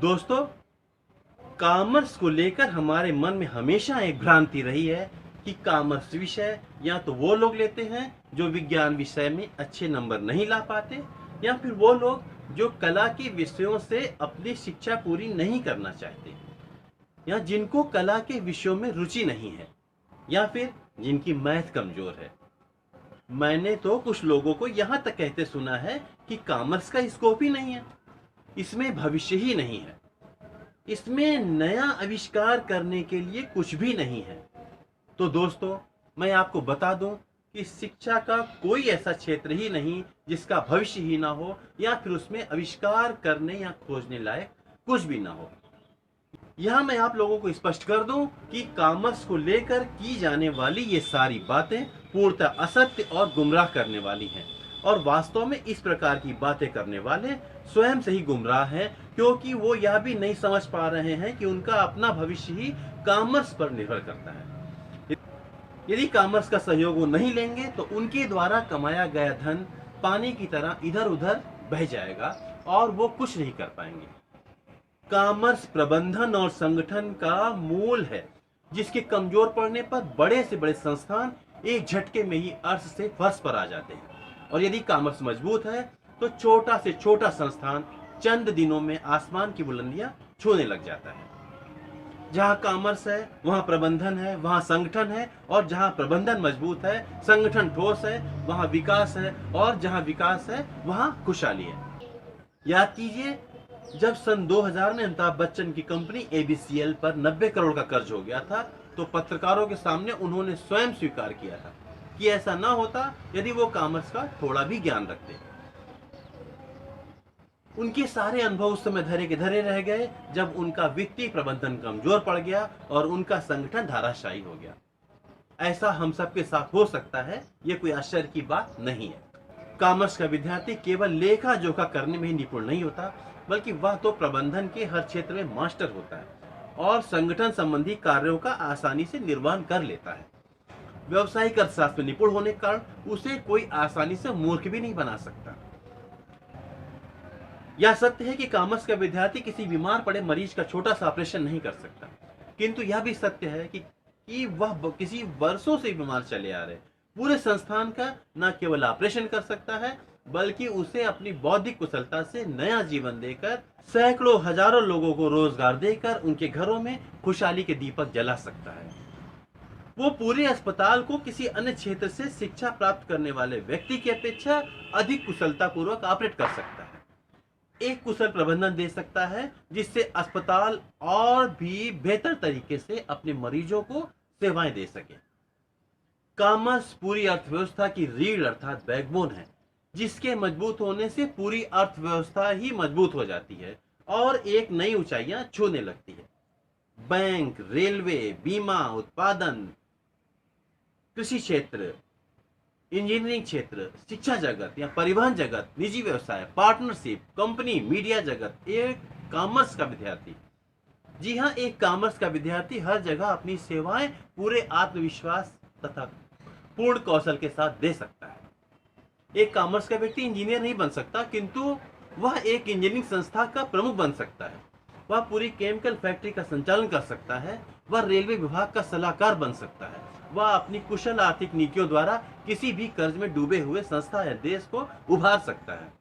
दोस्तों, कॉमर्स को लेकर हमारे मन में हमेशा एक भ्रांति रही है कि कॉमर्स विषय या तो वो लोग लेते हैं जो विज्ञान विषय में अच्छे नंबर नहीं ला पाते, या फिर वो लोग जो कला के विषयों से अपनी शिक्षा पूरी नहीं करना चाहते, या जिनको कला के विषयों में रुचि नहीं है, या फिर जिनकी मैथ कमजोर है। मैंने तो कुछ लोगों को यहाँ तक कहते सुना है कि कॉमर्स का स्कोप ही नहीं है, इसमें भविष्य ही नहीं है, इसमें नया आविष्कार करने के लिए कुछ भी नहीं है। तो दोस्तों, मैं आपको बता दूं कि शिक्षा का कोई ऐसा क्षेत्र ही नहीं जिसका भविष्य ही ना हो, या फिर उसमें आविष्कार करने या खोजने लायक कुछ भी ना हो। यहां मैं आप लोगों को स्पष्ट कर दूं कि कॉमर्स को लेकर की जाने वाली ये सारी बातें पूर्णतः असत्य और गुमराह करने वाली हैं, और वास्तव में इस प्रकार की बातें करने वाले स्वयं से ही गुमराह हैं, क्योंकि वो यह भी नहीं समझ पा रहे हैं कि उनका अपना भविष्य ही कॉमर्स पर निर्भर करता है। यदि कॉमर्स का सहयोग वो नहीं लेंगे तो उनके द्वारा कमाया गया धन पानी की तरह इधर उधर बह जाएगा और वो कुछ नहीं कर पाएंगे। कॉमर्स प्रबंधन और संगठन का मूल है, जिसके कमजोर पड़ने पर बड़े से बड़े संस्थान एक झटके में ही अर्श से फर्श पर आ जाते हैं, और यदि कॉमर्स मजबूत है तो छोटा से छोटा संस्थान चंद दिनों में आसमान की बुलंदियां छूने लग जाता है। जहां कॉमर्स है वहां प्रबंधन है, वहां संगठन है, और जहां प्रबंधन मजबूत है, संगठन ठोस है, वहां विकास है, और जहां विकास है वहां खुशहाली है। याद कीजिए, जब सन 2000 में अमिताभ बच्चन की कंपनी एबीसीएल पर 90 करोड़ का कर्ज हो गया था, तो पत्रकारों के सामने उन्होंने स्वयं स्वीकार किया था कि ऐसा ना होता यदि वो कॉमर्स का थोड़ा भी ज्ञान रखते। उनके सारे अनुभव उस समय धरे के धरे रह गए जब उनका वित्तीय प्रबंधन कमजोर पड़ गया और उनका संगठन धाराशायी हो गया। ऐसा हम सबके साथ हो सकता है, यह कोई आश्चर्य की बात नहीं है। कॉमर्स का विद्यार्थी केवल लेखा जोखा करने में ही निपुण नहीं होता, बल्कि वह तो प्रबंधन के हर क्षेत्र में मास्टर होता है और संगठन संबंधी कार्यों का आसानी से निर्वहन कर लेता है। व्यवसायिक अर्थशास्त्र में निपुण होने के कारण उसे कोई आसानी से मूर्ख भी नहीं बना सकता। यह सत्य है कि कॉमर्स का विद्यार्थी किसी बीमार पड़े मरीज का छोटा सा ऑपरेशन नहीं कर सकता, किंतु यह भी सत्य है कि वह किसी वर्षों से बीमार चले आ रहे पूरे संस्थान का न केवल ऑपरेशन कर सकता है, बल्कि उसे अपनी बौद्धिक कुशलता से नया जीवन देकर सैकड़ों हजारों लोगों को रोजगार देकर उनके घरों में खुशहाली के दीपक जला सकता है। वो पूरे अस्पताल को किसी अन्य क्षेत्र से शिक्षा प्राप्त करने वाले व्यक्ति की अपेक्षा अधिक कुशलता पूर्वक ऑपरेट कर सकता है, एक कुशल प्रबंधन दे सकता है, जिससे अस्पताल और भी बेहतर तरीके से अपने मरीजों को सेवाएं दे सके। कॉमर्स पूरी अर्थव्यवस्था की रीढ़ अर्थात बैकबोन है, जिसके मजबूत होने से पूरी अर्थव्यवस्था ही मजबूत हो जाती है और एक नई ऊंचाइयां छूने लगती है। बैंक, रेलवे, बीमा, उत्पादन, कृषि क्षेत्र, इंजीनियरिंग क्षेत्र, शिक्षा जगत या परिवहन जगत, निजी व्यवसाय, पार्टनरशिप, कंपनी, मीडिया जगत, एक कॉमर्स का विद्यार्थी, जी हाँ, एक कॉमर्स का विद्यार्थी हर जगह अपनी सेवाएं पूरे आत्मविश्वास तथा पूर्ण कौशल के साथ दे सकता है। एक कॉमर्स का व्यक्ति इंजीनियर नहीं बन सकता, किंतु वह एक इंजीनियरिंग संस्था का प्रमुख बन सकता है, वह पूरी केमिकल फैक्ट्री का संचालन कर सकता है, वह रेलवे विभाग का सलाहकार बन सकता है, वह अपनी कुशल आर्थिक नीतियों द्वारा किसी भी कर्ज में डूबे हुए संस्था या देश को उभार सकता है।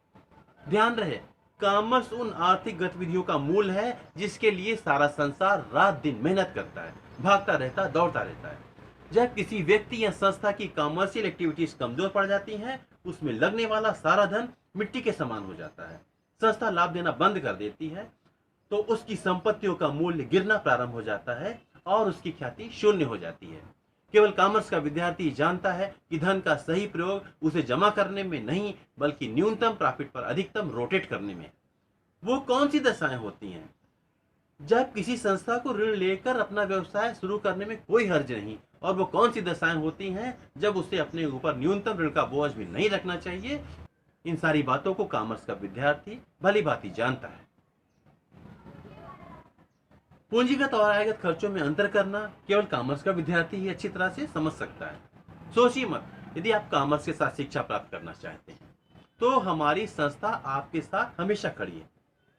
ध्यान रहे, कॉमर्स उन आर्थिक गतिविधियों का मूल है जिसके लिए सारा संसार रात दिन मेहनत करता है, भागता रहता, दौड़ता रहता है। जब किसी व्यक्ति या संस्था की कॉमर्शियल एक्टिविटीज कमजोर पड़ जाती हैं, उसमें लगने वाला सारा धन मिट्टी के समान हो जाता है। संस्था लाभ देना बंद कर देती है तो उसकी संपत्तियों का मूल्य गिरना प्रारंभ हो जाता है और उसकी ख्याति शून्य हो जाती है। केवल कॉमर्स का विद्यार्थी जानता है कि धन का सही प्रयोग उसे जमा करने में नहीं, बल्कि न्यूनतम प्रॉफिट पर अधिकतम रोटेट करने में। वो कौन सी दशाएं होती हैं जब किसी संस्था को ऋण लेकर अपना व्यवसाय शुरू करने में कोई हर्ज नहीं, और वो कौन सी दशाएं होती हैं जब उसे अपने ऊपर न्यूनतम ऋण का बोझ भी नहीं रखना चाहिए। इन सारी बातों को कॉमर्स का विद्यार्थी भली भांति जानता है। पूंजीगत और आयगत खर्चों में अंतर करना केवल कॉमर्स का विद्यार्थी ही अच्छी तरह से समझ सकता है। सोचिए मत, यदि आप कॉमर्स के साथ शिक्षा प्राप्त करना चाहते हैं तो हमारी संस्था आपके साथ हमेशा खड़ी है।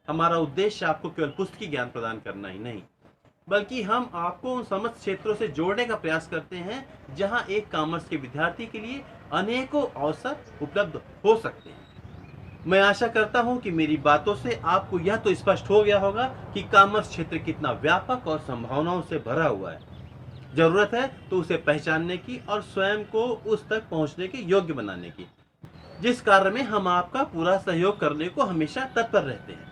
हमारा उद्देश्य आपको केवल पुस्तकीय ज्ञान प्रदान करना ही नहीं, बल्कि हम आपको उन समस्त क्षेत्रों से जोड़ने का प्रयास करते हैं जहां एक कॉमर्स के विद्यार्थी के लिए अनेकों अवसर उपलब्ध हो सकते हैं। मैं आशा करता हूं कि मेरी बातों से आपको यह तो स्पष्ट हो गया होगा कि कॉमर्स क्षेत्र कितना व्यापक और संभावनाओं से भरा हुआ है। जरूरत है तो उसे पहचानने की और स्वयं को उस तक पहुंचने के योग्य बनाने की, जिस कार्य में हम आपका पूरा सहयोग करने को हमेशा तत्पर रहते हैं।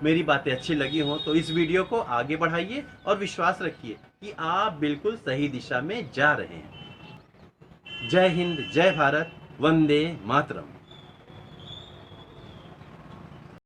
मेरी बातें अच्छी लगी हों तो इस वीडियो को आगे बढ़ाइए और विश्वास रखिए कि आप बिल्कुल सही दिशा में जा रहे हैं। जय हिंद, जय भारत, वंदे मातरम।